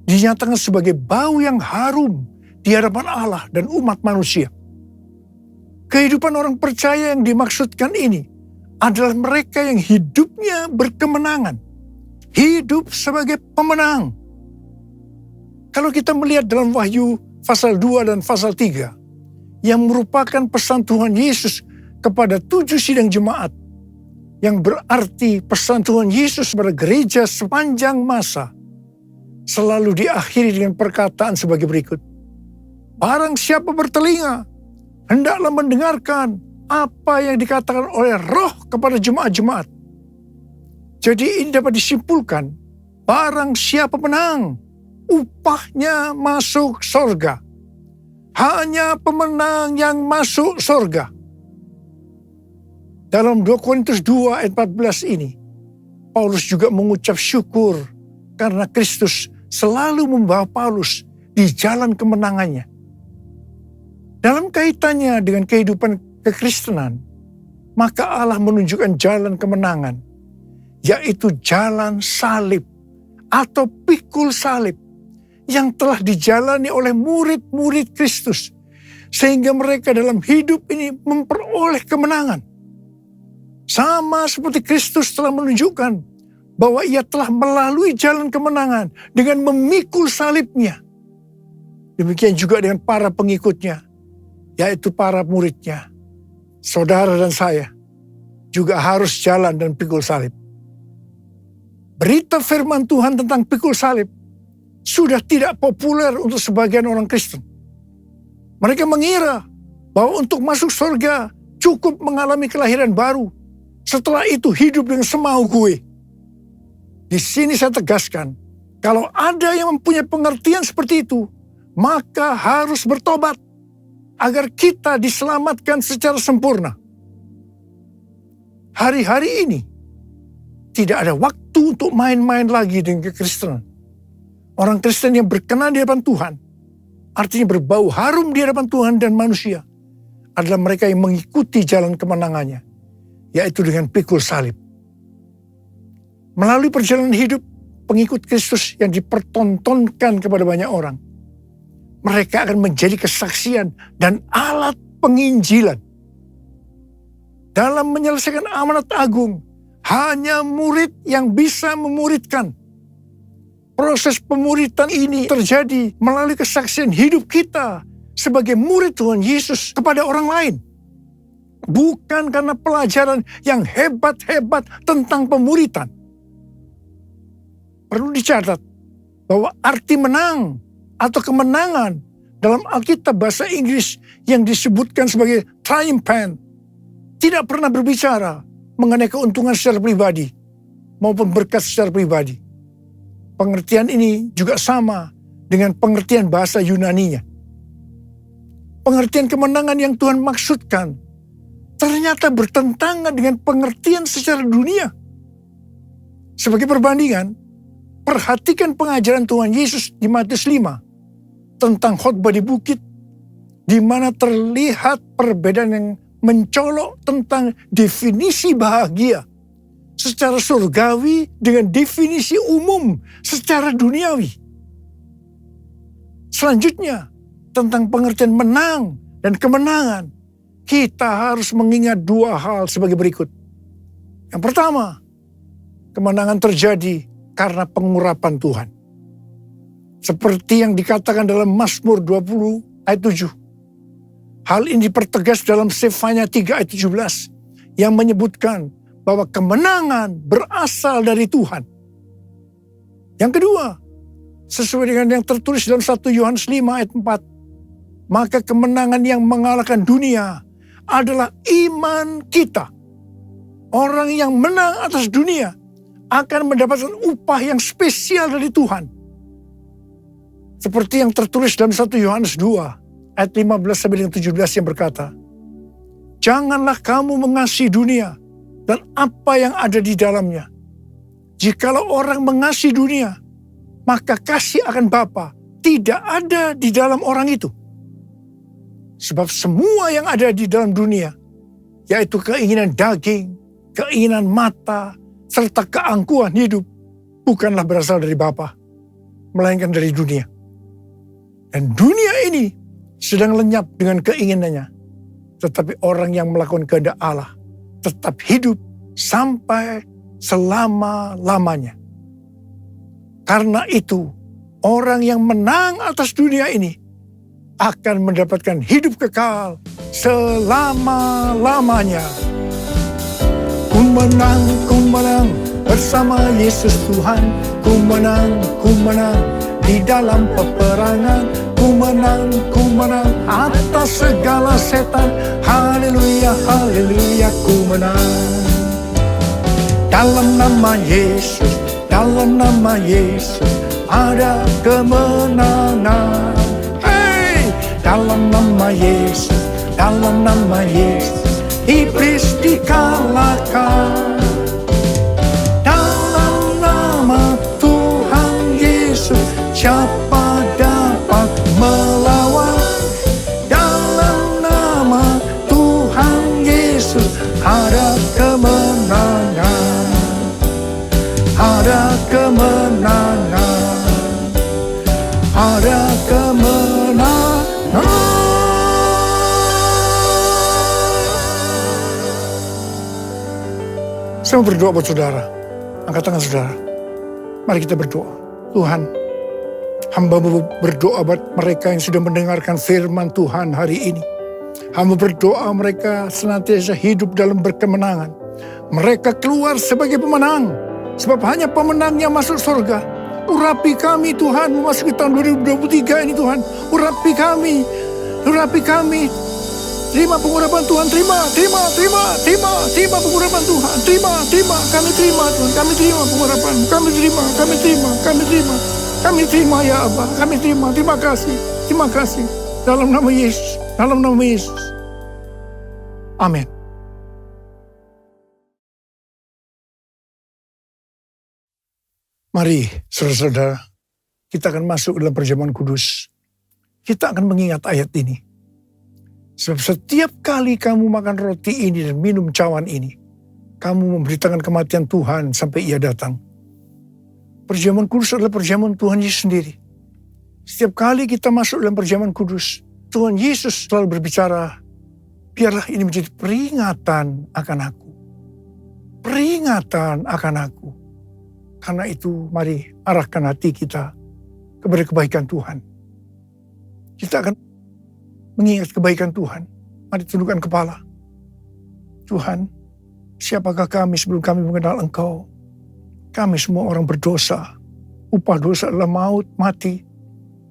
dinyatakan sebagai bau yang harum di hadapan Allah dan umat manusia. Kehidupan orang percaya yang dimaksudkan ini adalah mereka yang hidupnya berkemenangan. Hidup sebagai pemenang. Kalau kita melihat dalam Wahyu pasal 2 dan pasal 3, yang merupakan pesan Tuhan Yesus kepada 7 sidang jemaat, yang berarti pesan Tuhan Yesus pada gereja sepanjang masa, selalu diakhiri dengan perkataan sebagai berikut. Barang siapa bertelinga, hendaklah mendengarkan apa yang dikatakan oleh Roh kepada jemaat-jemaat. Jadi ini dapat disimpulkan, barang siapa menang, upahnya masuk sorga. Hanya pemenang yang masuk sorga. Dalam 2 Korintus 2 ayat 14 ini, Paulus juga mengucap syukur karena Kristus selalu membawa Paulus di jalan kemenangannya. Dalam kaitannya dengan kehidupan kekristenan, maka Allah menunjukkan jalan kemenangan, yaitu jalan salib atau pikul salib yang telah dijalani oleh murid-murid Kristus, sehingga mereka dalam hidup ini memperoleh kemenangan. Sama seperti Kristus telah menunjukkan bahwa Ia telah melalui jalan kemenangan dengan memikul salibnya. Demikian juga dengan para pengikutnya, yaitu para muridnya. Saudara dan saya juga harus jalan dan pikul salib. Berita firman Tuhan tentang pikul salib sudah tidak populer untuk sebagian orang Kristen. Mereka mengira bahwa untuk masuk surga cukup mengalami kelahiran baru. Setelah itu hidup dengan semau gue. Di sini saya tegaskan, kalau ada yang mempunyai pengertian seperti itu, maka harus bertobat agar kita diselamatkan secara sempurna. Hari-hari ini tidak ada waktu untuk main-main lagi dengan kekristenan. Orang Kristen yang berkenan di hadapan Tuhan, artinya berbau harum di hadapan Tuhan dan manusia, adalah mereka yang mengikuti jalan kemenangannya, yaitu dengan pikul salib. Melalui perjalanan hidup pengikut Kristus yang dipertontonkan kepada banyak orang, mereka akan menjadi kesaksian dan alat penginjilan. Dalam menyelesaikan amanat agung, hanya murid yang bisa memuridkan. Proses pemuridan ini terjadi melalui kesaksian hidup kita sebagai murid Tuhan Yesus kepada orang lain. bukan karena pelajaran yang hebat-hebat tentang pemuritan. Perlu dicatat bahwa arti menang atau kemenangan dalam Alkitab bahasa Inggris yang disebutkan sebagai triumphant tidak pernah berbicara mengenai keuntungan secara pribadi maupun berkat secara pribadi. Pengertian ini juga sama dengan pengertian bahasa Yunaninya. Pengertian kemenangan yang Tuhan maksudkan ternyata bertentangan dengan pengertian secara dunia. Sebagai perbandingan, perhatikan pengajaran Tuhan Yesus di Matius 5 tentang khotbah di bukit, di mana terlihat perbedaan yang mencolok tentang definisi bahagia secara surgawi dengan definisi umum secara duniawi. Selanjutnya, tentang pengertian menang dan kemenangan, kita harus mengingat dua hal sebagai berikut. Yang pertama, kemenangan terjadi karena pengurapan Tuhan. Seperti yang dikatakan dalam Mazmur 20 ayat 7. Hal ini dipertegas dalam Sefanya 3 ayat 17 yang menyebutkan bahwa kemenangan berasal dari Tuhan. Yang kedua, sesuai dengan yang tertulis dalam 1 Yohanes 5 ayat 4, maka kemenangan yang mengalahkan dunia adalah iman kita. Orang yang menang atas dunia akan mendapatkan upah yang spesial dari Tuhan. Seperti yang tertulis dalam 1 Yohanes 2 ayat 15 sampai dengan 17 yang berkata, janganlah kamu mengasihi dunia dan apa yang ada di dalamnya. Jikalau orang mengasihi dunia, maka kasih akan Bapa tidak ada di dalam orang itu. Sebab semua yang ada di dalam dunia, yaitu keinginan daging, keinginan mata, serta keangkuhan hidup, bukanlah berasal dari Bapa, melainkan dari dunia. Dan dunia ini sedang lenyap dengan keinginannya. Tetapi orang yang melakukan kehendak Allah tetap hidup sampai selama-lamanya. Karena itu, orang yang menang atas dunia ini akan mendapatkan hidup kekal selama-lamanya. Ku menang bersama Yesus Tuhan. Ku menang di dalam peperangan. Ku menang atas segala setan. Haleluya, haleluya, ku menang. Dalam nama Yesus, dalam nama Yesus ada kemenangan. Dalam nama Yesus, dalam nama Yesus, iblis dikalahkan. Dalam nama Tuhan Yesus, siapa dapat melawan? Dalam nama Tuhan Yesus, ada kemenangan. Ada kemenangan. Ada kemenangan. Saya mau berdoa buat saudara. Angkat tangan saudara. Mari kita berdoa. Tuhan, hamba berdoa buat mereka yang sudah mendengarkan firman Tuhan hari ini. Hamba berdoa mereka senantiasa hidup dalam berkemenangan. Mereka keluar sebagai pemenang. Sebab hanya pemenang yang masuk surga. Urapi kami Tuhan memasuki tahun 2023 ini Tuhan. Urapi kami. Terima pengurapan Tuhan. Terima pengurapan Tuhan. Terima. Kami terima Tuhan. Kami terima pengurapan. Kami terima ya Abba. Kami terima. Terima kasih. Dalam nama Yesus. Amin. Mari saudara-saudara, kita akan masuk dalam perjamuan kudus. Kita akan mengingat ayat ini. Sebab setiap kali kamu makan roti ini dan minum cawan ini, kamu memberitakan kematian Tuhan sampai ia datang. Perjamuan kudus adalah perjamuan Tuhan Yesus sendiri. Setiap kali kita masuk dalam perjamuan kudus, Tuhan Yesus selalu berbicara, biarlah ini menjadi peringatan akan aku. Peringatan akan aku. Karena itu mari arahkan hati kita kepada kebaikan Tuhan. Kita akan mengingat kebaikan Tuhan. Mari tundukkan kepala. Tuhan, siapakah kami sebelum kami mengenal Engkau? Kami semua orang berdosa. Upah dosa adalah maut, mati.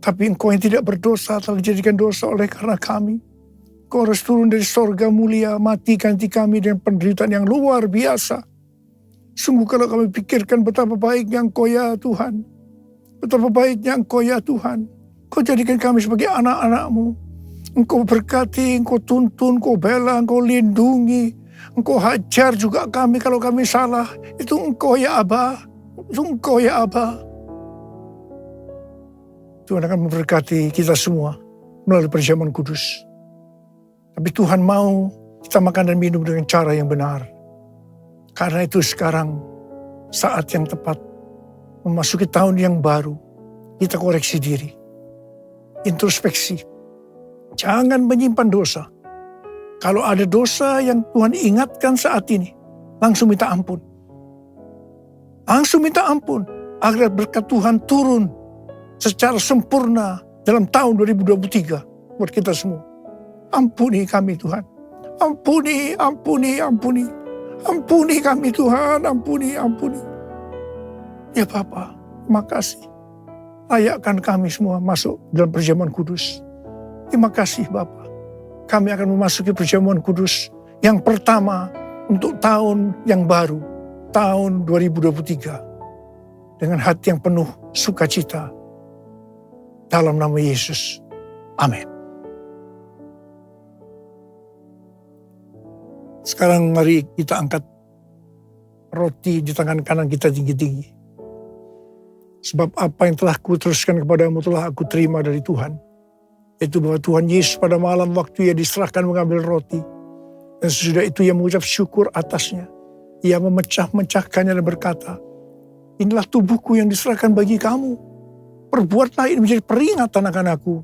Tapi Engkau yang tidak berdosa telah dijadikan dosa oleh karena kami. Engkau harus turun dari sorga mulia, mati ganti kami dengan penderitaan yang luar biasa. Sungguh kalau kami pikirkan betapa baiknya Engkau ya Tuhan. Betapa baiknya Engkau ya Tuhan. Engkau jadikan kami sebagai anak-anak-Mu. Engkau berkati, Engkau tuntun, Engkau bela, Engkau lindungi. Engkau hajar juga kami kalau kami salah. Itu Engkau ya Aba. Itu Engkau ya Aba. Tuhan akan memberkati kita semua melalui perjamuan kudus. Tapi Tuhan mau kita makan dan minum dengan cara yang benar. Karena itu sekarang saat yang tepat memasuki tahun yang baru. Kita koreksi diri. Introspeksi. Jangan menyimpan dosa. Kalau ada dosa yang Tuhan ingatkan saat ini, langsung minta ampun. Langsung minta ampun agar berkat Tuhan turun secara sempurna dalam tahun 2023 buat kita semua. Ampuni kami Tuhan. Ampuni, ampuni, ampuni. Ampuni kami Tuhan, ampuni, ampuni. Ya Bapa, makasih. Layakkan kami semua masuk dalam perjamuan kudus. Terima kasih Bapa. Kami akan memasuki perjamuan kudus yang pertama untuk tahun yang baru, tahun 2023. Dengan hati yang penuh sukacita. Dalam nama Yesus. Amin. Sekarang mari kita angkat roti di tangan kanan kita tinggi-tinggi. Sebab apa yang telah kuteruskan kepadamu telah aku terima dari Tuhan. Yaitu bahwa Tuhan Yesus pada malam waktu ia diserahkan mengambil roti. Dan sesudah itu ia mengucap syukur atasnya. Ia memecah-mecahkannya dan berkata, inilah tubuhku yang diserahkan bagi kamu. Perbuatlah ini menjadi peringatan akan aku.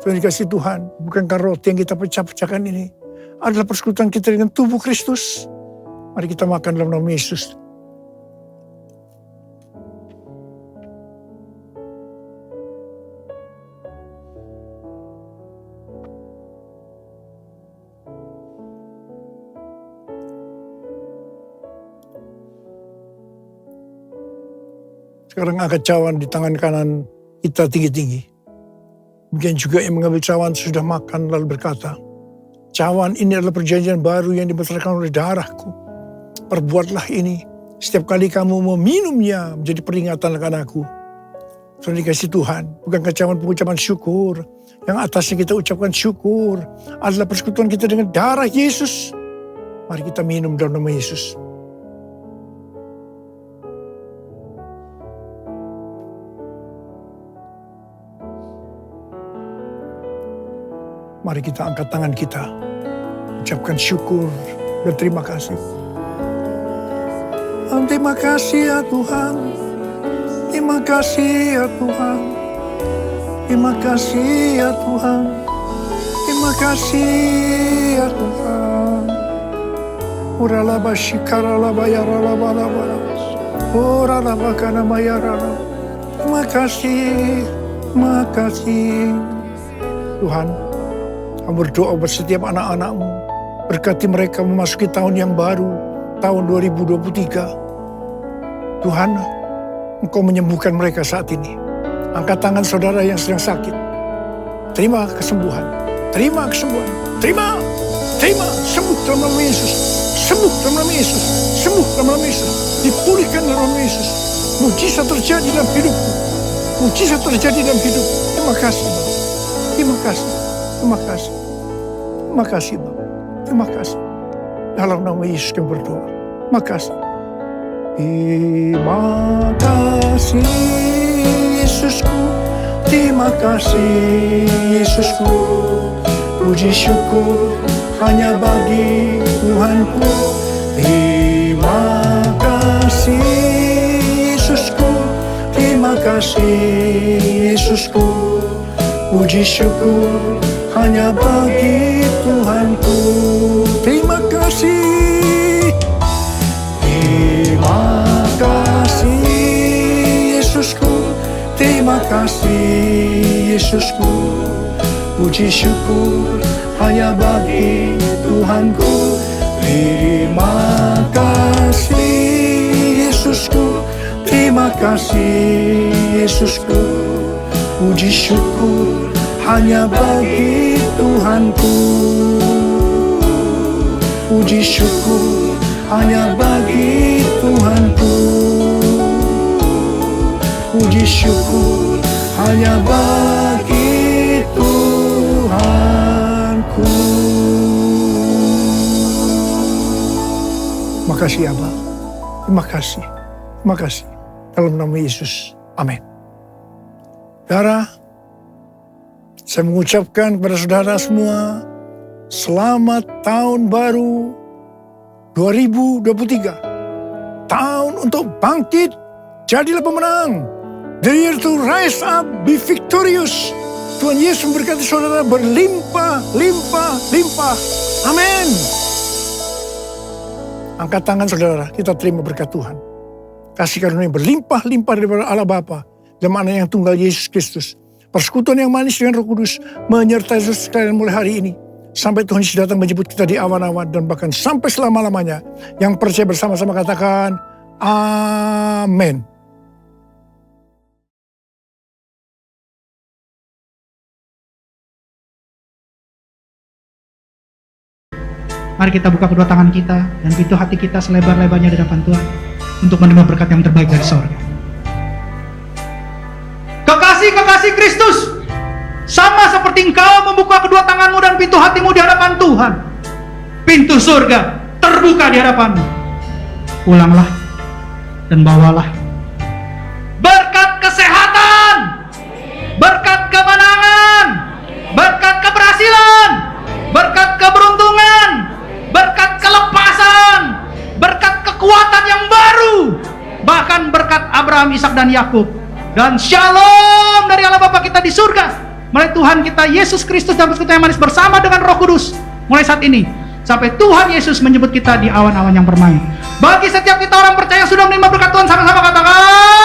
Tuhan dikasih Tuhan, bukankah roti yang kita pecah-pecahkan ini adalah persekutuan kita dengan tubuh Kristus. Mari kita makan dalam nama Yesus. Sekarang angkat cawan di tangan kanan kita tinggi-tinggi. Mungkin juga yang mengambil cawan sudah makan lalu berkata, cawan ini adalah perjanjian baru yang dibesarkan oleh darahku. Perbuatlah ini setiap kali kamu meminumnya menjadi peringatan akan aku. Sudah dikasih Tuhan, bukankah cawan pengucapan syukur? Yang atasnya kita ucapkan syukur adalah persekutuan kita dengan darah Yesus. Mari kita minum dalam nama Yesus. Mari kita angkat tangan kita. Ucapkan syukur dan terima kasih. Terima kasih ya Tuhan. Terima kasih ya Tuhan. Terima kasih ya Tuhan. Terima kasih ya Tuhan. Uralaba shikaralaba yaralaba laba. Uralaba kanama yaralaba. Terima kasih. Terima kasih. Tuhan, kami berdoa buat setiap anak-anak-Mu. Berkati mereka memasuki tahun yang baru, tahun 2023. Tuhan, Engkau menyembuhkan mereka saat ini. Angkat tangan saudara yang sedang sakit. Terima kesembuhan. Terima kesembuhan. Terima. Sembuh dalam nama Yesus. Sembuh dalam nama Yesus. Sembuh dalam nama Yesus. Dipulihkan dalam nama Yesus. Mujizat terjadi dalam hidupku. Mujizat terjadi dalam hidupku. Terima kasih. Terima kasih. Terima kasih. Terima kasih Bapak. Terima kasih. Dalam nama Yesus kami berdoa. Terima kasih. Terima kasih Yesusku. Terima kasih Yesusku. Puji syukur hanya bagi Tuhanku. Terima kasih Yesusku. Terima kasih Yesusku. Puji syukur hanya bagi Tuhanku. Terima kasih. Terima kasih Yesusku. Terima kasih Yesusku. Puji syukur hanya bagi Tuhanku. Terima kasih Yesusku, terima kasih Yesusku. Puji syukur hanya bagi Tuhanku. Puji syukur hanya bagi Tuhanku. Puji syukur hanya bagi Tuhanku. Makasih Abah. Terima kasih. Terima kasih. Dalam nama Yesus. Amin. Saudara, saya mengucapkan kepada saudara semua, selamat tahun baru 2023. Tahun untuk bangkit, jadilah pemenang. The year to rise up, be victorious. Tuhan Yesus memberkati saudara berlimpah, limpah, limpah. Amin. Angkat tangan saudara, kita terima berkat Tuhan. Kasih karunia berlimpah-limpah daripada Allah Bapa dan anak yang tunggal Yesus Kristus. Persekutuan yang manis dengan Roh Kudus menyertai sekalian mulai hari ini. Sampai Tuhan Yesus datang menjemput kita di awan-awan dan bahkan sampai selama-lamanya. Yang percaya bersama-sama katakan, amin. Mari kita buka kedua tangan kita dan pintu hati kita selebar-lebarnya di hadapan Tuhan untuk menerima berkat yang terbaik dari sorga. Kekasih Kristus, sama seperti engkau membuka kedua tanganmu dan pintu hatimu di hadapan Tuhan, pintu surga terbuka di hadapanmu. Pulanglah dan bawalah berkat kesehatan, berkat kemenangan, berkat keberhasilan, berkat keberuntungan, berkat kelepasan, berkat kekuatan yang baru, bahkan berkat Abraham, Ishak dan Yakub, dan shalom dari Allah Bapa kita di surga melalui Tuhan kita Yesus Kristus dan persekutuan yang manis bersama dengan Roh Kudus mulai saat ini sampai Tuhan Yesus menyebut kita di awan-awan yang bermain. Bagi setiap kita orang percaya yang sudah menerima berkat Tuhan, sama-sama katakan